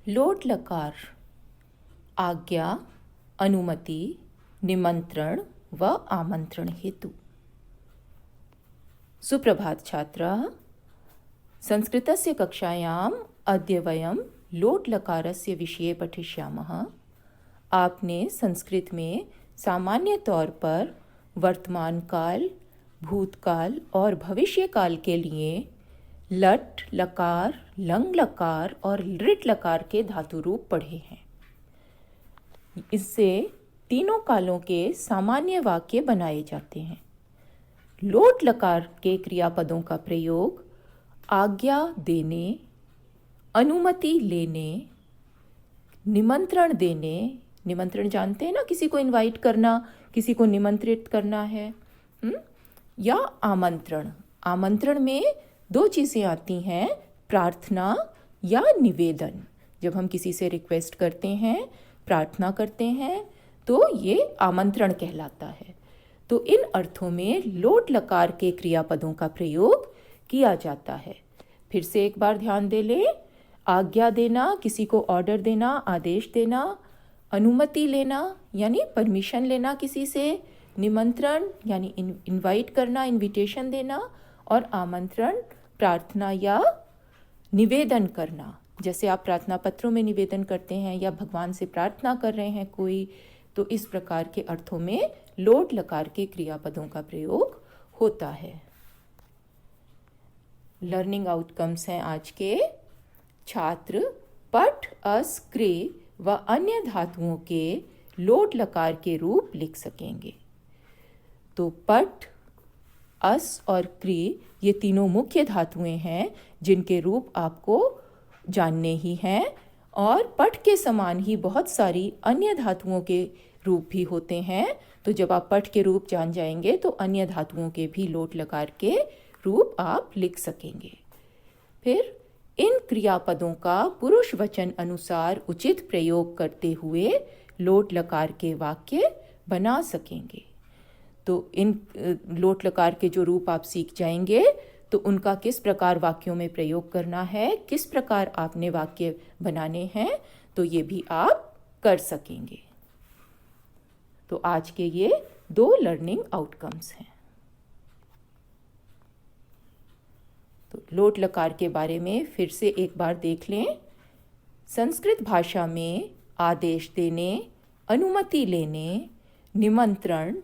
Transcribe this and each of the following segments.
लोट लकार आज्ञा, अनुमति, निमंत्रण व आमंत्रण हेतु। सुप्रभात छात्राः। संस्कृतस्य कक्षायाम् अद्य वयं लोट लकारस्य विषये पठिष्यामः। आपने संस्कृत में सामान्य तौर पर वर्तमान काल, भूतकाल और भविष्य काल के लिए लट लकार, लंग लकार और लृट लकार के धातु रूप पढ़े हैं। इससे तीनों कालों के सामान्य वाक्य बनाए जाते हैं। लोट लकार के क्रियापदों का प्रयोग आज्ञा देने, अनुमति लेने, निमंत्रण देने, निमंत्रण जानते हैं ना, किसी को इनवाइट करना, किसी को निमंत्रित करना है, या आमंत्रण। आमंत्रण में दो चीज़ें आती हैं, प्रार्थना या निवेदन। जब हम किसी से रिक्वेस्ट करते हैं, प्रार्थना करते हैं, तो ये आमंत्रण कहलाता है। तो इन अर्थों में लोट लकार के क्रियापदों का प्रयोग किया जाता है। फिर से एक बार ध्यान दे लें। आज्ञा देना, किसी को ऑर्डर देना, आदेश देना, अनुमति लेना यानी परमिशन लेना किसी से, निमंत्रण यानी इनवाइट करना, इनविटेशन देना, और आमंत्रण प्रार्थना या निवेदन करना। जैसे आप प्रार्थना पत्रों में निवेदन करते हैं या भगवान से प्रार्थना कर रहे हैं कोई, तो इस प्रकार के अर्थों में लोट लकार के क्रियापदों का प्रयोग होता है। लर्निंग आउटकम्स हैं आज के। छात्र पठ, अस, क्रिय व अन्य धातुओं के लोट लकार के रूप लिख सकेंगे। तो पठ, अस और क्रिय ये तीनों मुख्य धातुएं हैं जिनके रूप आपको जानने ही हैं, और पठ के समान ही बहुत सारी अन्य धातुओं के रूप भी होते हैं। तो जब आप पठ के रूप जान जाएंगे तो अन्य धातुओं के भी लोट लकार के रूप आप लिख सकेंगे। फिर इन क्रियापदों का पुरुष वचन अनुसार उचित प्रयोग करते हुए लोट लकार के वाक्य बना सकेंगे। तो इन लोट लकार के जो रूप आप सीख जाएंगे तो उनका किस प्रकार वाक्यों में प्रयोग करना है, किस प्रकार आपने वाक्य बनाने हैं, तो ये भी आप कर सकेंगे। तो आज के ये 2 लर्निंग आउटकम्स हैं। तो लोट लकार के बारे में फिर से एक बार देख लें। संस्कृत भाषा में आदेश देने, अनुमति लेने, निमंत्रण,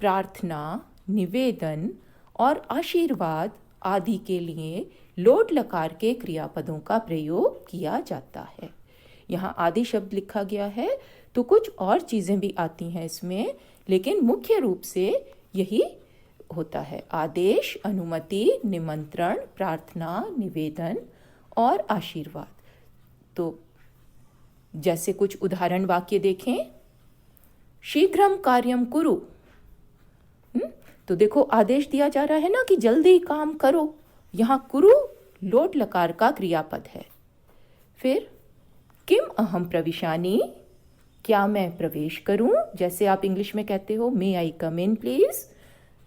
प्रार्थना, निवेदन और आशीर्वाद आदि के लिए लोट लकार के क्रियापदों का प्रयोग किया जाता है। यहाँ आदि शब्द लिखा गया है, तो कुछ और चीज़ें भी आती हैं इसमें, लेकिन मुख्य रूप से यही होता है। आदेश, अनुमति, निमंत्रण, प्रार्थना, निवेदन और आशीर्वाद। तो जैसे कुछ उदाहरण वाक्य देखें। शीघ्रम कार्यम कुरु। तो देखो आदेश दिया जा रहा है ना कि जल्दी काम करो। यहाँ कुरु लोट लकार का क्रियापद है। फिर किम अहम प्रविशानि, क्या मैं प्रवेश करूं, जैसे आप इंग्लिश में कहते हो मे आई कम इन प्लीज,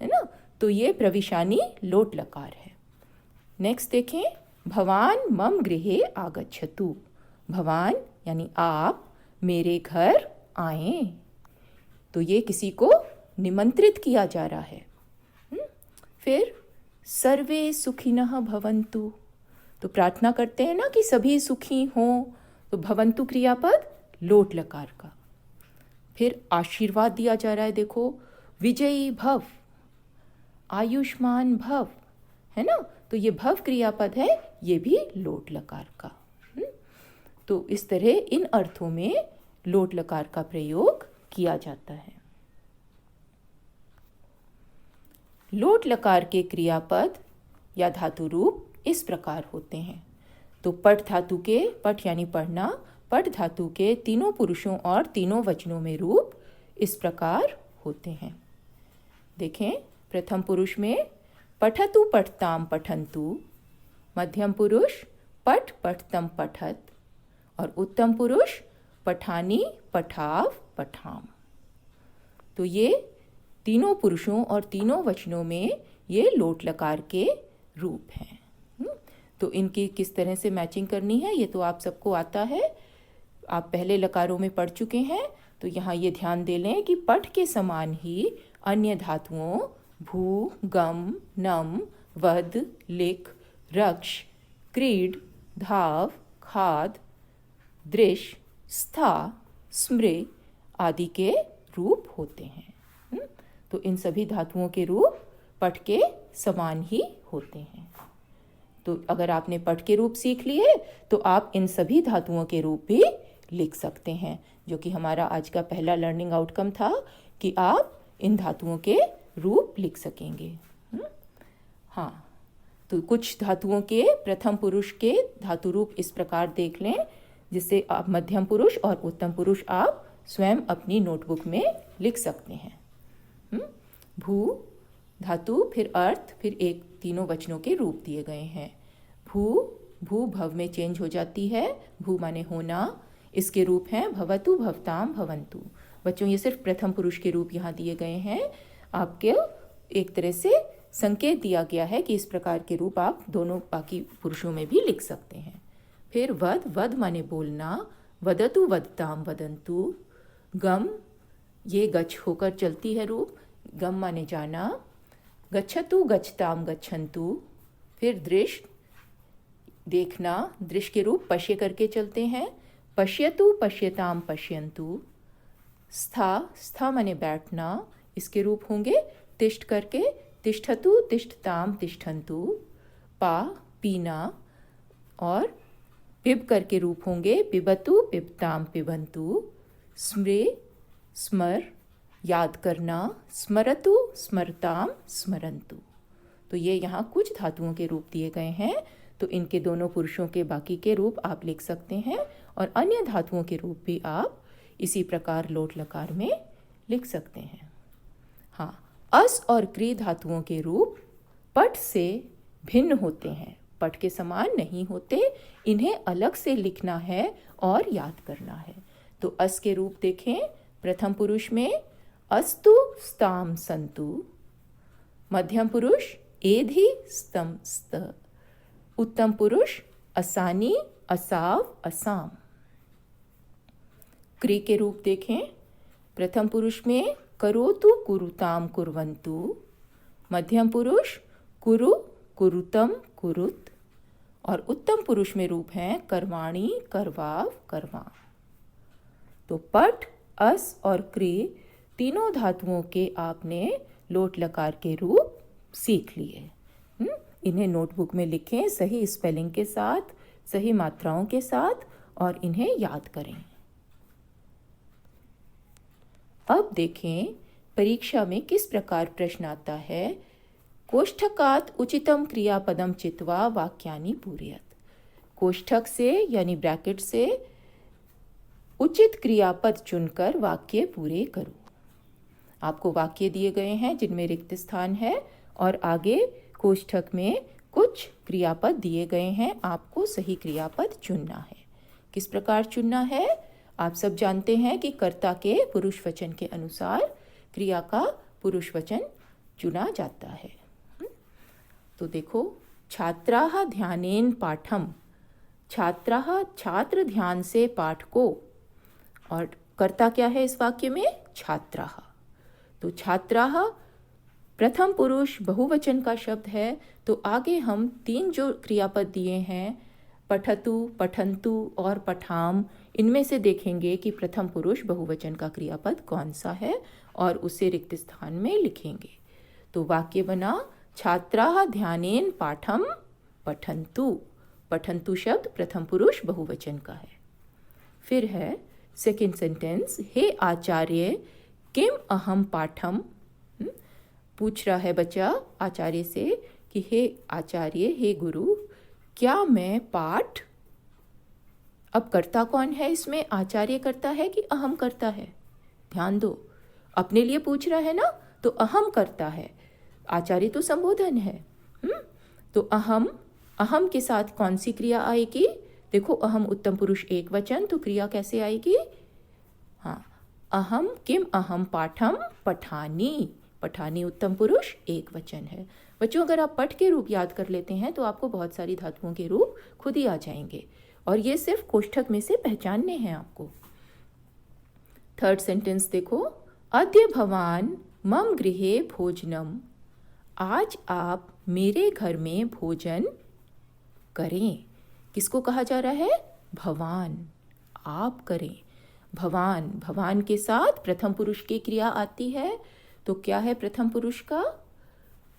है ना। तो ये प्रविशानि लोट लकार है। नेक्स्ट देखें। भवान मम गृहे आगच्छतु। भवान यानी आप मेरे घर आए। तो ये किसी को निमंत्रित किया जा रहा है। फिर सर्वे सुखिनः भवन्तु। तो प्रार्थना करते हैं ना कि सभी सुखी हों, तो भवन्तु क्रियापद लोट लकार का। फिर आशीर्वाद दिया जा रहा है, देखो विजयी भव, आयुष्मान भव, है ना। तो ये भव क्रियापद है, ये भी लोट लकार का। तो इस तरह इन अर्थों में लोट लकार का प्रयोग किया जाता है। लोट लकार के क्रियापद या धातु रूप इस प्रकार होते हैं। तो पठ धातु के, पठ यानी पढ़ना, पठ धातु के तीनों पुरुषों और तीनों वचनों में रूप इस प्रकार होते हैं। देखें, प्रथम पुरुष में पठतु पठताम पठन्तु, मध्यम पुरुष पठ पठतम पठत, और उत्तम पुरुष पठानी पठाव पठाम। तो ये तीनों पुरुषों और तीनों वचनों में ये लोट लकार के रूप हैं। तो इनकी किस तरह से मैचिंग करनी है ये तो आप सबको आता है। आप पहले लकारों में पढ़ चुके हैं, तो यहाँ ये ध्यान दे लें कि पठ के समान ही अन्य धातुओं भू, गम, नम, वद, लिख, रक्ष, क्रीड, धाव, खाद, दृश, स्था, स्मृ आदि के रूप होते हैं। तो इन सभी धातुओं के रूप पठ के समान ही होते हैं। तो अगर आपने पठ के रूप सीख लिए तो आप इन सभी धातुओं के रूप भी लिख सकते हैं, जो कि हमारा आज का पहला लर्निंग आउटकम था कि आप इन धातुओं के रूप लिख सकेंगे। हाँ, तो कुछ धातुओं के प्रथम पुरुष के धातु रूप इस प्रकार देख लें, जिससे आप मध्यम पुरुष और उत्तम पुरुष आप स्वयं अपनी नोटबुक में लिख सकते हैं। भू धातु, फिर अर्थ, फिर एक तीनों वचनों के रूप दिए गए हैं। भू भव में चेंज हो जाती है, भू माने होना। इसके रूप हैं भवतु, भवताम, भवंतु। बच्चों ये सिर्फ प्रथम पुरुष के रूप यहाँ दिए गए हैं। आपके एक तरह से संकेत दिया गया है कि इस प्रकार के रूप आप दोनों बाकी पुरुषों में भी लिख सकते हैं। फिर वद माने बोलना, वदतु, वदताम, वदंतु। गम ये गच्छ होकर चलती है रूप, गम माने जाना। गच्छतु, गच्छताम, गच्छन्तु। फिर दृश देखना, दृश के रूप पश्य करके चलते हैं, पश्यतु, पश्यताम, पश्यन्तु। स्था माने बैठना, इसके रूप होंगे तिष्ठ करके, तिष्ठतु, तिष्ठताम, तिष्ठन्तु। पीना, और पिब करके रूप होंगे पिबतु, पिबताम, पिबन्तु। स्मर याद करना, स्मरतु, स्मरताम, स्मरन्तु। तो ये यहाँ कुछ धातुओं के रूप दिए गए हैं, तो इनके दोनों पुरुषों के बाकी के रूप आप लिख सकते हैं, और अन्य धातुओं के रूप भी आप इसी प्रकार लोट लकार में लिख सकते हैं। हाँ, अस और क्री धातुओं के रूप पठ से भिन्न होते हैं, पठ के समान नहीं होते, इन्हें अलग से लिखना है और याद करना है। तो अस के रूप देखें, प्रथम पुरुष में अस्तु, स्ताम, संतु। मध्यम पुरुष एधि, स्तम, स्त। उत्तम पुरुष असानी, असाव, असाम। क्री के रूप देखें, प्रथम पुरुष में करोतु, कुरुताम, कुर्वन्तु। मध्यम पुरुष कुरु, कुरुतम, कुरुत। और उत्तम पुरुष में रूप हैं कर्वाणी, करवाव, करवां। तो पठ, अस और क्री तीनों धातुओं के आपने लोट लकार के रूप सीख लिए। इन्हें नोटबुक में लिखें सही स्पेलिंग के साथ, सही मात्राओं के साथ, और इन्हें याद करें। अब देखें परीक्षा में किस प्रकार प्रश्न आता है। कोष्ठकात् उचितम क्रियापदम चित्वा वाक्यानि पूरयत। कोष्ठक से यानी ब्रैकेट से उचित क्रियापद चुनकर वाक्य पूरे करो। आपको वाक्य दिए गए हैं जिनमें रिक्त स्थान है, और आगे कोष्ठक में कुछ क्रियापद दिए गए हैं, आपको सही क्रियापद चुनना है। किस प्रकार चुनना है? आप सब जानते हैं कि कर्ता के पुरुष वचन के अनुसार क्रिया का पुरुष वचन चुना जाता है। तो देखो, छात्राः ध्यानेन पाठम, छात्राः छात्र ध्यान से पाठ को, और कर्ता क्या है इस वाक्य में? छात्राः। तो छात्राः प्रथम पुरुष बहुवचन का शब्द है, तो आगे हम तीन जो क्रियापद दिए हैं, पठतु, पठन्तु और पठाम, इनमें से देखेंगे कि प्रथम पुरुष बहुवचन का क्रियापद कौन सा है, और उसे रिक्त स्थान में लिखेंगे। तो वाक्य बना, छात्राः ध्यानेन पाठम पठन्तु। पठन्तु शब्द प्रथम पुरुष बहुवचन का है। फिर है सेकंड सेंटेंस, हे आचार्य किम अहम पाठम। पूछ रहा है बच्चा आचार्य से कि हे आचार्य, हे गुरु, क्या मैं पाठ। अब कर्ता कौन है इसमें? आचार्य करता है कि अहम करता है? ध्यान दो, अपने लिए पूछ रहा है ना, तो अहम करता है, आचार्य तो संबोधन है। तो अहम के साथ कौन सी क्रिया आएगी? देखो, अहम उत्तम पुरुष एक वचन, तो क्रिया कैसे आएगी? हाँ, अहम किम अहम पाठम पठानी। पठानी उत्तम पुरुष एक वचन है। बच्चों, अगर आप पठ के रूप याद कर लेते हैं तो आपको बहुत सारी धातुओं के रूप खुद ही आ जाएंगे। और ये सिर्फ कोष्ठक में से पहचानने हैं आपको। थर्ड सेंटेंस देखो, अद्य भवान मम गृहे भोजनम, आज आप मेरे घर में भोजन करें। किसको कहा जा रहा है? भवान, आप करें। भवान, भवान के साथ प्रथम पुरुष की क्रिया आती है, तो क्या है प्रथम पुरुष का?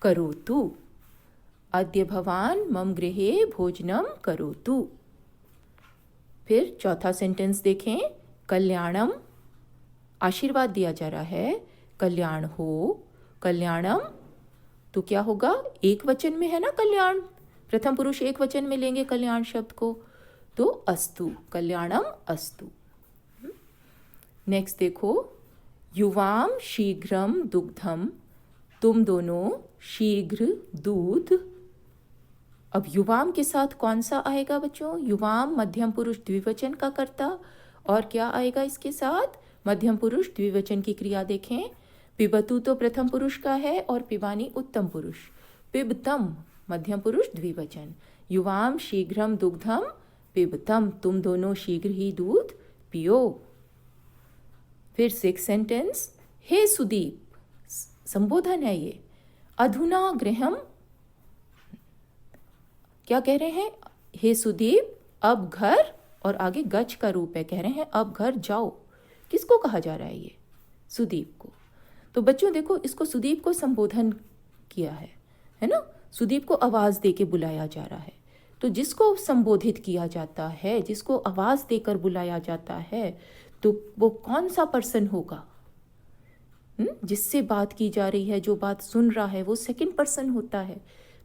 करोतु। अद्य भवान मम गृहे भोजनम करोतु। फिर चौथा सेंटेंस देखें, कल्याणम, आशीर्वाद दिया जा रहा है, कल्याण हो, कल्याणम, तो क्या होगा? एक वचन में है ना कल्याण, प्रथम पुरुष एक वचन में लेंगे कल्याण शब्द को, तो अस्तु, कल्याणम अस्तु। नेक्स्ट देखो, युवाम शीघ्रम दुग्धम, तुम दोनों शीघ्र दूध। अब युवाम के साथ कौन सा आएगा बच्चों? युवाम मध्यम पुरुष द्विवचन का कर्ता, और क्या आएगा इसके साथ? मध्यम पुरुष द्विवचन की क्रिया देखें। पिबतु तो प्रथम पुरुष का है और पिबानी उत्तम पुरुष। पिबतम मध्यम पुरुष द्विवचन। युवाम शीघ्रम दुग्धम पिबतम, तुम दोनों शीघ्र ही दूध पियो। फिर सिक्स सेंटेंस, हे सुदीप, संबोधन है ये। अधुना गृहम, क्या कह रहे हैं? हे सुदीप, अब घर, और आगे गच का रूप है, कह रहे हैं अब घर जाओ। किसको कहा जा रहा है ये? सुदीप को। तो बच्चों देखो, इसको सुदीप को संबोधन किया है ना? सुदीप को आवाज दे के बुलाया जा रहा है। तो जिसको संबोधित किया जाता है, जिसको आवाज देकर बुलाया जाता है, तो वो कौन सा पर्सन होगा? जिससे बात की जा रही है, जो बात सुन रहा है, वो सेकंड पर्सन होता है।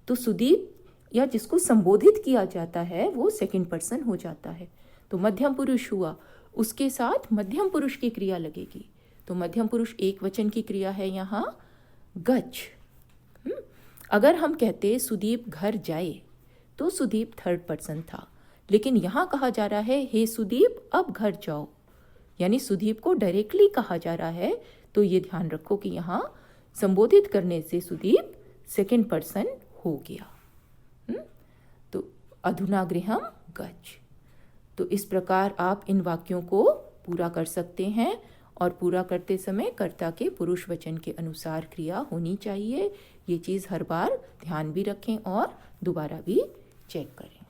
तो सुदीप या जिसको संबोधित किया जाता है वो सेकंड पर्सन हो जाता है। तो मध्यम पुरुष हुआ, उसके साथ मध्यम पुरुष की क्रिया लगेगी। तो मध्यम पुरुष एक वचन की क्रिया है यहाँ गच। अगर हम कहते सुदीप घर जाए तो सुदीप थर्ड पर्सन था, लेकिन यहाँ कहा जा रहा है हे सुदीप अब घर जाओ, यानी सुदीप को डायरेक्टली कहा जा रहा है। तो ये ध्यान रखो कि यहाँ संबोधित करने से सुदीप सेकंड पर्सन हो गया। तो अधुना गृहम गच। तो इस प्रकार आप इन वाक्यों को पूरा कर सकते हैं, और पूरा करते समय कर्ता के पुरुष वचन के अनुसार क्रिया होनी चाहिए। ये चीज़ हर बार ध्यान भी रखें और दोबारा भी चेक करें।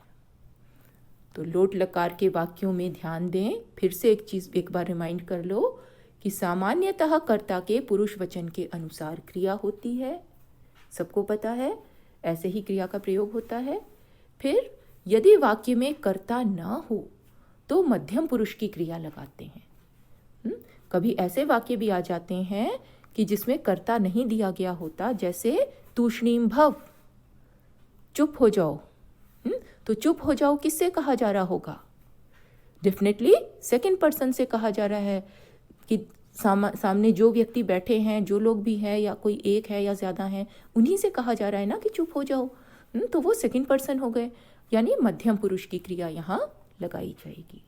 तो लोट लकार के वाक्यों में ध्यान दें। फिर से एक चीज़ एक बार रिमाइंड कर लो कि सामान्यतः कर्ता के पुरुष वचन के अनुसार क्रिया होती है, सबको पता है, ऐसे ही क्रिया का प्रयोग होता है। फिर यदि वाक्य में कर्ता ना हो तो मध्यम पुरुष की क्रिया लगाते हैं। कभी ऐसे वाक्य भी आ जाते हैं कि जिसमें कर्ता नहीं दिया गया होता, जैसे तूष्णीम भव, चुप हो जाओ। तो चुप हो जाओ किससे कहा जा रहा होगा? डेफिनेटली सेकंड पर्सन से कहा जा रहा है कि सामने जो व्यक्ति बैठे हैं, जो लोग भी हैं, या कोई एक है या ज़्यादा हैं, उन्हीं से कहा जा रहा है ना कि चुप हो जाओ। तो वो सेकंड पर्सन हो गए, यानी मध्यम पुरुष की क्रिया यहाँ लगाई जाएगी।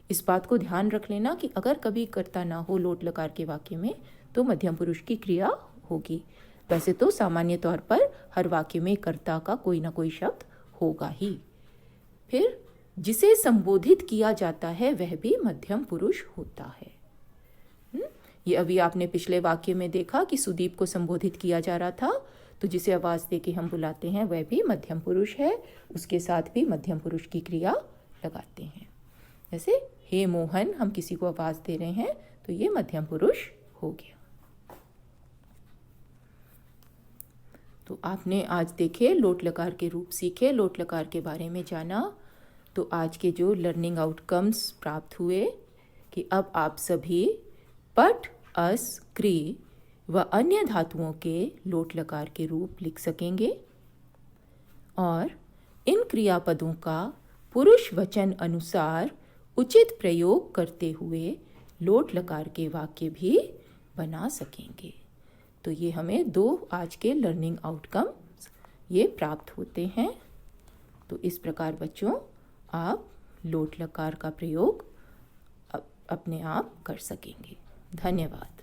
इस बात को ध्यान रख लेना कि अगर कभी कर्ता ना हो लोट लकार के वाक्य में तो मध्यम पुरुष की क्रिया होगी। वैसे तो सामान्य तौर पर हर वाक्य में कर्ता का कोई ना कोई शब्द होगा ही। फिर जिसे संबोधित किया जाता है वह भी मध्यम पुरुष होता है। ये अभी आपने पिछले वाक्य में देखा कि सुदीप को संबोधित किया जा रहा था, तो जिसे आवाज दे के हम बुलाते हैं वह भी मध्यम पुरुष है, उसके साथ भी मध्यम पुरुष की क्रिया लगाते हैं। जैसे हे मोहन, हम किसी को आवाज दे रहे हैं तो ये मध्यम पुरुष हो गया। तो आपने आज देखे लोट लकार के रूप सीखे, लोट लकार के बारे में जाना। तो आज के जो लर्निंग आउटकम्स प्राप्त हुए कि अब आप सभी पट, अस, क्री व अन्य धातुओं के लोट लकार के रूप लिख सकेंगे, और इन क्रियापदों का पुरुष वचन अनुसार उचित प्रयोग करते हुए लोट लकार के वाक्य भी बना सकेंगे। तो ये हमें 2 आज के लर्निंग आउटकम ये प्राप्त होते हैं। तो इस प्रकार बच्चों आप लोट लकार का प्रयोग अपने आप कर सकेंगे। धन्यवाद।